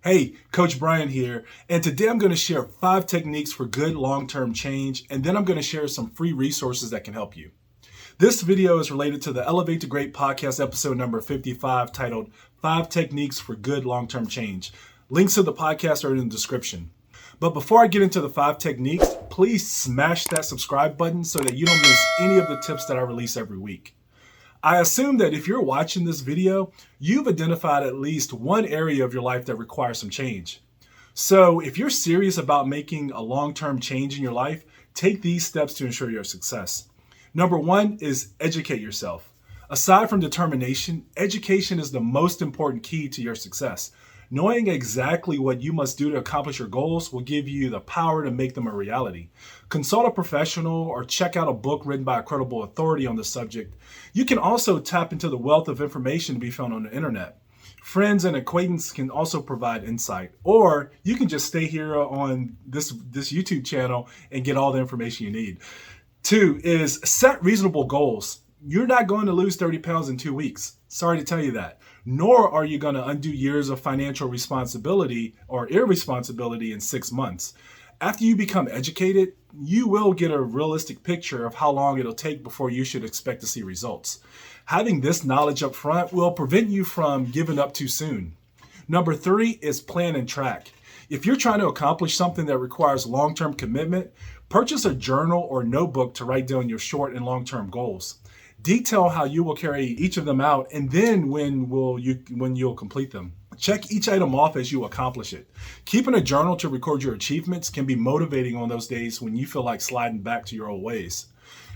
Hey, Coach Brian here, and today I'm going to share 5 techniques for good long-term change, and then I'm going to share some free resources that can help you. This video is related to the Elevate to Great podcast episode number 55 titled 5 Techniques for Good Long-Term Change. Links to the podcast are in the description. But before I get into the 5 techniques, please smash that subscribe button so that you don't miss any of the tips that I release every week. I assume that if you're watching this video, you've identified at least one area of your life that requires some change. So if you're serious about making a long-term change in your life, take these steps to ensure your success. Number 1 is educate yourself. Aside from determination, education is the most important key to your success. Knowing exactly what you must do to accomplish your goals will give you the power to make them a reality. Consult a professional or check out a book written by a credible authority on the subject. You can also tap into the wealth of information to be found on the internet. Friends and acquaintances can also provide insight, or you can just stay here on this YouTube channel and get all the information you need. 2 is set reasonable goals. You're not going to lose 30 pounds in 2 weeks. Sorry to tell you that. Nor are you going to undo years of financial responsibility or irresponsibility in 6 months. After you become educated, you will get a realistic picture of how long it'll take before you should expect to see results. Having this knowledge up front will prevent you from giving up too soon. Number 3 is plan and track. If you're trying to accomplish something that requires long-term commitment, purchase a journal or notebook to write down your short and long-term goals. Detail how you will carry each of them out and then when you'll complete them. Check each item off as you accomplish it. Keeping a journal to record your achievements can be motivating on those days when you feel like sliding back to your old ways.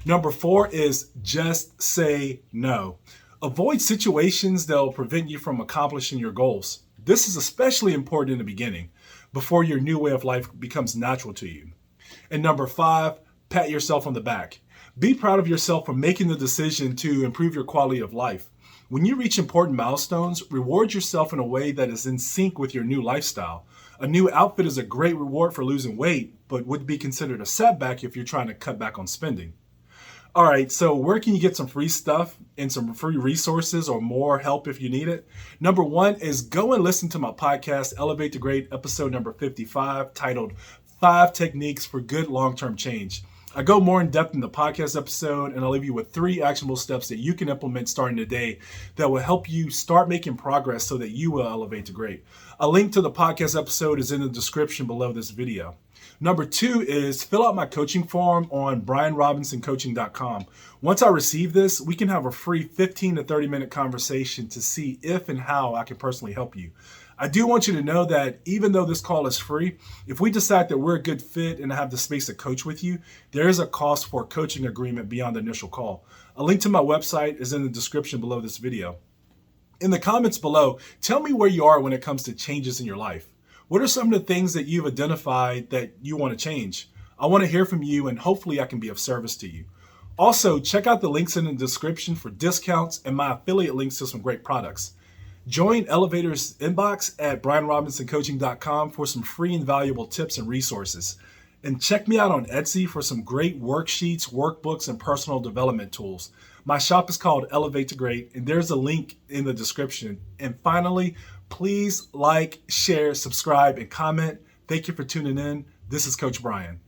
Number 4 is just say no. Avoid situations that will prevent you from accomplishing your goals. This is especially important in the beginning, before your new way of life becomes natural to you. And number 5, pat yourself on the back. Be proud of yourself for making the decision to improve your quality of life. When you reach important milestones, reward yourself in a way that is in sync with your new lifestyle. A new outfit is a great reward for losing weight, but would be considered a setback if you're trying to cut back on spending. All right, so where can you get some free stuff and some free resources or more help if you need it? Number 1 is go and listen to my podcast, Elevate to Great, episode number 55, titled 5 Techniques for Good Long-Term Change. I go more in depth in the podcast episode, and I'll leave you with 3 actionable steps that you can implement starting today that will help you start making progress so that you will elevate to great. A link to the podcast episode is in the description below this video. Number 2 is fill out my coaching form on brianrobinsoncoaching.com. Once I receive this, we can have a free 15 to 30 minute conversation to see if and how I can personally help you. I do want you to know that even though this call is free, if we decide that we're a good fit and I have the space to coach with you, there is a cost for a coaching agreement beyond the initial call. A link to my website is in the description below this video. In the comments below, tell me where you are when it comes to changes in your life. What are some of the things that you've identified that you want to change? I want to hear from you, and hopefully I can be of service to you. Also, check out the links in the description for discounts and my affiliate links to some great products. Join Elevator's inbox at brianrobinsoncoaching.com for some free and valuable tips and resources. And check me out on Etsy for some great worksheets, workbooks, and personal development tools. My shop is called Elevate to Great, and there's a link in the description. And finally, please like, share, subscribe, and comment. Thank you for tuning in. This is Coach Brian.